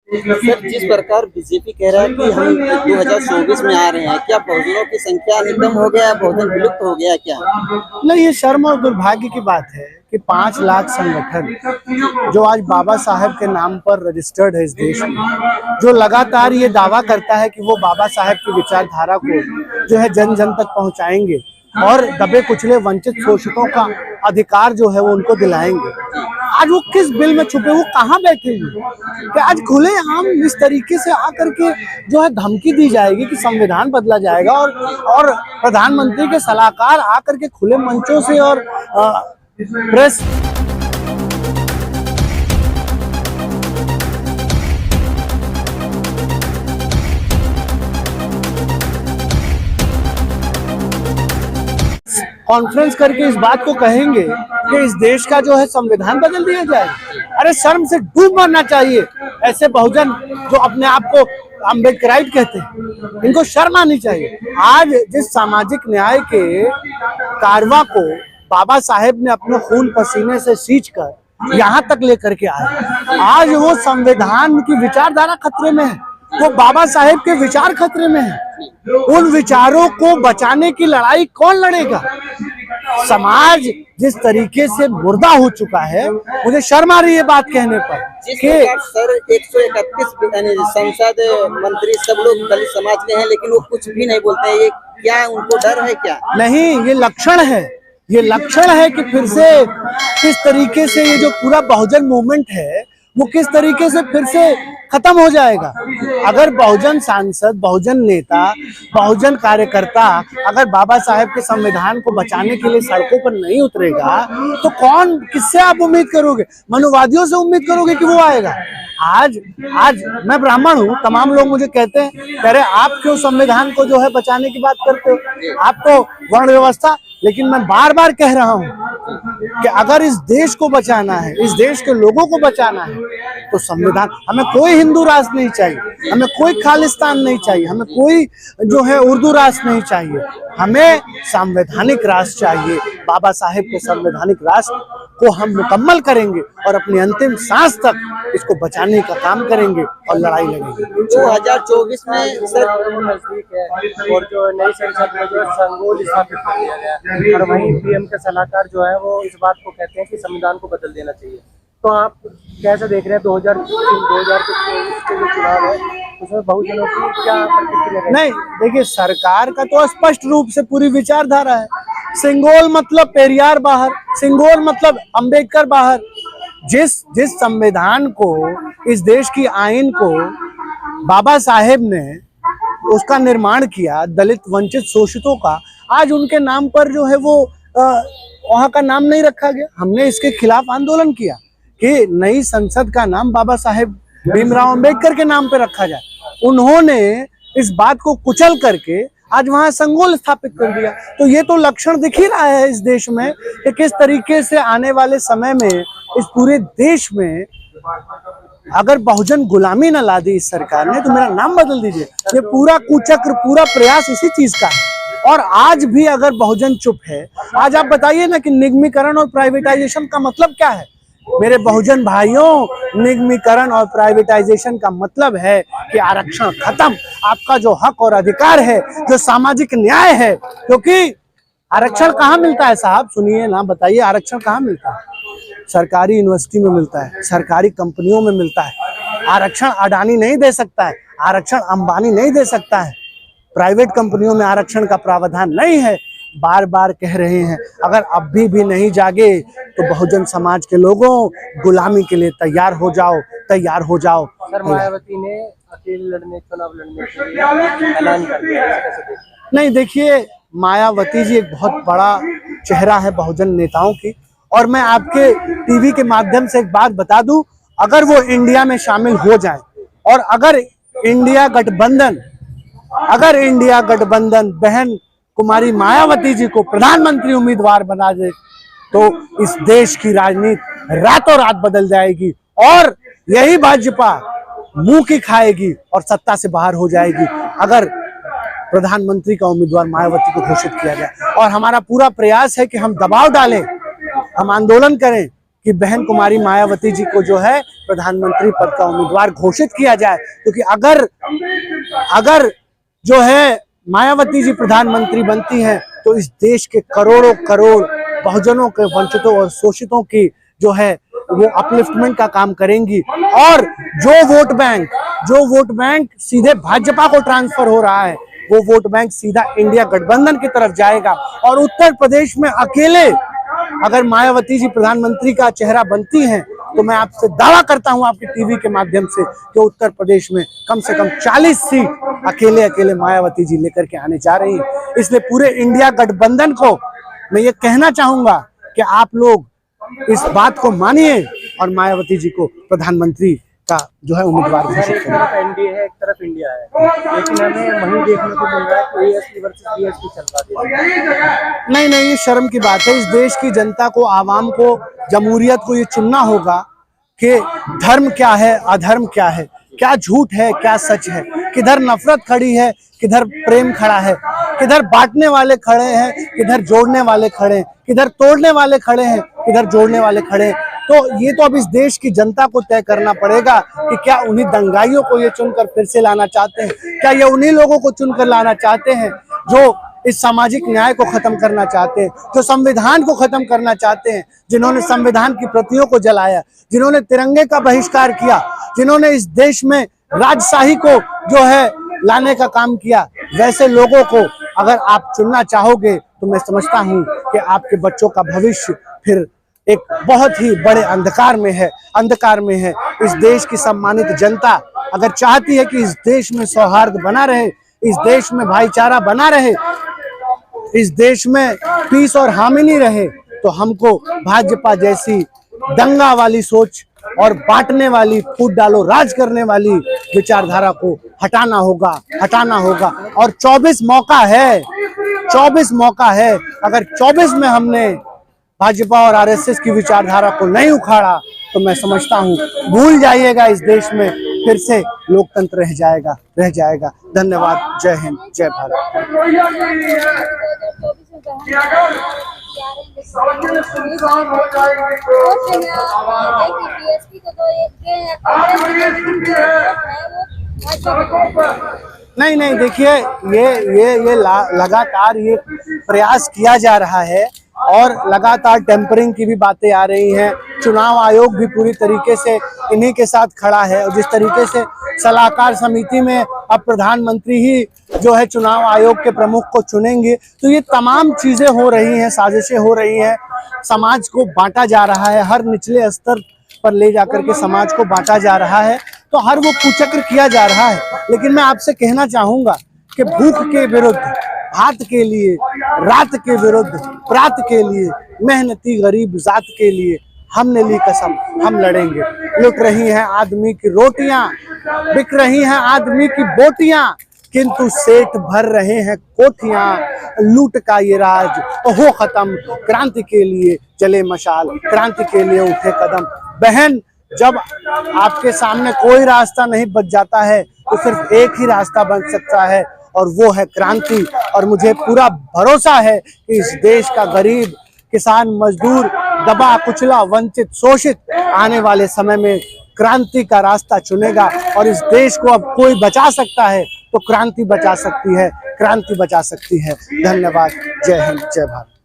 Sir, जिस प्रकार BJP कह रहा है कि हम 2024 में आ रहे हैं, क्या बहुजनों की संख्या निकम हो गया, बहुजन विलुप्त हो गया क्या? नहीं, ये शर्म और दुर्भाग्य की बात है कि 5 लाख संगठन जो आज बाबा साहेब के नाम पर रजिस्टर्ड है इस देश में, जो लगातार ये दावा करता है कि वो बाबा साहेब की विचारधारा को जो है जन जन तक पहुंचाएंगे और दबे कुचले वंचित शोषितों का अधिकार जो है वो उनको दिलाएंगे। आज वो किस बिल में छुपे, वो कहाँ बैठे हुए कि आज खुले आम इस तरीके से आकर के जो है धमकी दी जाएगी कि संविधान बदला जाएगा और प्रधानमंत्री के सलाहकार आकर के खुले मंचों से और प्रेस कॉन्फ्रेंस करके इस बात को कहेंगे कि इस देश का जो है संविधान बदल दिया जाए। अरे शर्म से डूब मरना चाहिए ऐसे बहुजन जो अपने आप को अम्बेडकराइट कहते हैं, इनको शर्म आनी चाहिए। आज जिस सामाजिक न्याय के कारवां को बाबा साहेब ने अपने खून पसीने से सींचकर यहाँ तक लेकर के आए, आज वो संविधान की विचारधारा खतरे में है, वो बाबा साहेब के विचार खतरे में है। उन विचारों को बचाने की लड़ाई कौन लड़ेगा? समाज जिस तरीके से मुर्दा हो चुका है, मुझे शर्म आ रही है बात कहने पर कि सर 131 संसद मंत्री सब लोग दलित समाज के हैं, लेकिन वो कुछ भी नहीं बोलते हैं। ये क्या उनको डर है क्या? नहीं, ये लक्षण है, ये लक्षण है कि फिर से किस तरीके से ये जो पूरा बहुजन मूवमेंट है वो किस तरीके से फिर से खत्म हो जाएगा। अगर बहुजन सांसद, बहुजन नेता, बहुजन कार्यकर्ता अगर बाबा साहेब के संविधान को बचाने के लिए सड़कों पर नहीं उतरेगा तो कौन, किससे आप उम्मीद करोगे? मनुवादियों से उम्मीद करोगे कि वो आएगा? आज मैं ब्राह्मण हूँ, तमाम लोग मुझे कहते हैं, कह रहे आप क्यों संविधान को जो है बचाने की बात करते हो, आप तो वर्ण व्यवस्था। लेकिन मैं बार बार कह रहा हूँ कि अगर इस देश को बचाना है, इस देश के लोगों को बचाना है तो संविधान, हमें कोई हिंदू राष्ट्र नहीं चाहिए, हमें कोई खालिस्तान नहीं चाहिए, हमें कोई जो है उर्दू राष्ट्र नहीं चाहिए, हमें संवैधानिक राष्ट्र चाहिए। बाबा साहेब के संवैधानिक राष्ट्र को हम मुकम्मल करेंगे और अपनी अंतिम सांस तक इसको बचाने का काम करेंगे और लड़ाई लड़ेंगे। 2024 में सर नजदीक है और जो नई संसद में जो संगोल स्थापित कर दिया गया और वहीं पीएम के सलाहकार जो है वो इस बात को कहते हैं कि संविधान को बदल देना चाहिए, तो आप कैसे देख रहे हैं 2024 के जो चुनाव है उसमें बहुजनों की क्या प्रतिक्रिया? नहीं, देखिए, सरकार का तो स्पष्ट रूप से पूरी विचारधारा है, सिंगोल मतलब पेरियार बाहर, सिंगोल मतलब अंबेडकर बाहर। जिस संविधान को, इस देश की आईन को बाबा साहेब ने उसका निर्माण किया दलित वंचित शोषितों का, आज उनके नाम पर जो है वो वहां का नाम नहीं रखा गया। हमने इसके खिलाफ आंदोलन किया कि नई संसद का नाम बाबा साहेब भीमराव अंबेडकर के नाम पे रखा जाए। उन्होंने इस बात को कुचल करके आज वहां संगोल स्थापित कर दिया। तो ये तो लक्षण दिख ही रहा है इस देश में कि किस तरीके से आने वाले समय में इस पूरे देश में अगर बहुजन गुलामी न ला दी इस सरकार ने तो मेरा नाम बदल दीजिए। ये पूरा कुचक्र, पूरा प्रयास इसी चीज का है। और आज भी अगर बहुजन चुप है, आज आप बताइए ना कि निगमीकरण और प्राइवेटाइजेशन का मतलब क्या है? मेरे बहुजन भाइयों, निगमीकरण और प्राइवेटाइजेशन का मतलब है कि आरक्षण खत्म, आपका जो हक और अधिकार है, जो सामाजिक न्याय है, क्योंकि आरक्षण कहाँ मिलता है साहब? सुनिए ना, बताइए, आरक्षण कहाँ मिलता है? सरकारी यूनिवर्सिटी में मिलता है, सरकारी कंपनियों में मिलता है। आरक्षण अडानी नहीं दे सकता है, आरक्षण अंबानी नहीं दे सकता है, प्राइवेट कंपनियों में आरक्षण का प्रावधान नहीं है। बार बार कह रहे हैं, अगर अब भी नहीं जागे तो बहुजन समाज के लोगों, गुलामी के लिए तैयार हो जाओ, तैयार हो जाओ। सर, मायावती ने अकेले चुनाव लड़ने के लिए ऐलान कर दिया, कैसे देखते हैं? नहीं, देखिए, मायावती जी एक बहुत बड़ा चेहरा है बहुजन नेताओं की, और मैं आपके टीवी के माध्यम से एक बात बता दूं, अगर वो इंडिया में शामिल हो जाएं और अगर इंडिया गठबंधन बहन कुमारी मायावती जी को प्रधानमंत्री उम्मीदवार बना दे तो इस देश की राजनीति रातों रात बदल जाएगी और यही भाजपा मुंह की खाएगी और सत्ता से बाहर हो जाएगी अगर प्रधानमंत्री का उम्मीदवार मायावती को घोषित किया जाए। और हमारा पूरा प्रयास है कि हम दबाव डालें, हम आंदोलन करें कि बहन कुमारी मायावती जी को जो है प्रधानमंत्री पद का उम्मीदवार घोषित किया जाए, क्योंकि अगर जो है मायावती जी प्रधानमंत्री बनती हैं तो इस देश के करोड़ों करोड़ बहुजनों के, वंचितों और शोषितों की जो है वो अपलिफ्टमेंट का काम करेंगी। और जो वोट बैंक सीधे भाजपा को ट्रांसफर हो रहा है, वो वोट बैंक सीधा इंडिया गठबंधन की तरफ जाएगा। और उत्तर प्रदेश में अकेले अगर मायावती जी प्रधानमंत्री का चेहरा बनती हैं तो मैं आपसे दावा करता हूं आपके टीवी के माध्यम से कि उत्तर प्रदेश में कम से कम 40 सीट अकेले मायावती जी लेकर के आने जा रही है। इसलिए पूरे इंडिया गठबंधन को मैं ये कहना चाहूंगा कि आप लोग इस बात को मानिए और मायावती जी को प्रधानमंत्री का जो है उम्मीदवार घोषित एक तरफ एनडीए है, एक तरफ इंडिया है, लेकिन हमें वही देखने को मिल रहा है कि एएसपी वर्सेस बीएसपी चल रहा है। नहीं, ये शर्म की बात है। इस देश की जनता को, आवाम को, जमहूरियत को ये चुनना होगा कि धर्म क्या है, अधर्म क्या है, क्या झूठ है, क्या सच है, किधर नफरत खड़ी है, किधर प्रेम खड़ा है, किधर बांटने वाले खड़े हैं, किधर जोड़ने वाले खड़े हैं, किधर तोड़ने वाले खड़े हैं, किधर जोड़ने वाले खड़े हैं। तो ये तो अब इस देश की जनता को तय करना पड़ेगा कि क्या उन्हीं दंगाइयों को ये चुनकर फिर से लाना चाहते हैं, क्या ये उन्हीं लोगों को चुनकर लाना चाहते हैं जो इस सामाजिक न्याय को खत्म करना चाहते हैं, जो संविधान को खत्म करना चाहते हैं, जिन्होंने संविधान की प्रतियों को जलाया, जिन्होंने तिरंगे का बहिष्कार किया, जिन्होंने इस देश में राजशाही को जो है लाने का काम किया। वैसे लोगों को अगर आप चुनना चाहोगे तो मैं समझता हूं कि आपके बच्चों का भविष्य फिर एक बहुत ही बड़े अंधकार में है। इस देश की सम्मानित जनता अगर चाहती है कि इस देश में सौहार्द बना रहे, इस देश में भाईचारा बना रहे, इस देश में पीस और हार्मनी रहे, तो हमको भाजपा जैसी दंगा वाली सोच और बांटने वाली, फूट डालो राज करने वाली विचारधारा को हटाना होगा। और 24 मौका है। अगर 24 में हमने भाजपा और आरएसएस की विचारधारा को नहीं उखाड़ा तो मैं समझता हूं भूल जाइएगा, इस देश में फिर से लोकतंत्र रह जाएगा। धन्यवाद। जय हिंद, जय भारत। नहीं, देखिए ये लगातार ये प्रयास किया जा रहा है और लगातार टेम्परिंग की भी बातें आ रही हैं। चुनाव आयोग भी पूरी तरीके से इन्हीं के साथ खड़ा है और जिस तरीके से सलाहकार समिति में अब प्रधानमंत्री ही जो है चुनाव आयोग के प्रमुख को चुनेंगे, तो ये तमाम चीजें हो रही हैं, साजिशें हो रही हैं, समाज को बांटा जा रहा है, हर निचले स्तर पर ले जाकर के समाज को बांटा जा रहा है, तो हर वो कुचक्र किया जा रहा है। लेकिन मैं आपसे कहना चाहूंगा कि भूख के विरुद्ध, भात के लिए, रात के विरुद्ध प्रात के लिए, मेहनती गरीब जात के लिए हमने ली कसम, हम लड़ेंगे। लुट रही हैं आदमी की रोटियां, बिक रही हैं आदमी की बोटियां, किंतु सेठ भर रहे हैं कोठियां। लूट का ये राज हो खत्म, क्रांति के लिए चले मशाल, क्रांति के लिए उठे कदम। बहन, जब आपके सामने कोई रास्ता नहीं बच जाता है तो सिर्फ एक ही रास्ता बन सकता है और वो है क्रांति। और मुझे पूरा भरोसा है कि इस देश का गरीब, किसान, मजदूर, दबा कुचला, वंचित, शोषित आने वाले समय में क्रांति का रास्ता चुनेगा। और इस देश को अब कोई बचा सकता है तो क्रांति बचा सकती है, क्रांति बचा सकती है। धन्यवाद। जय हिंद, जय भारत।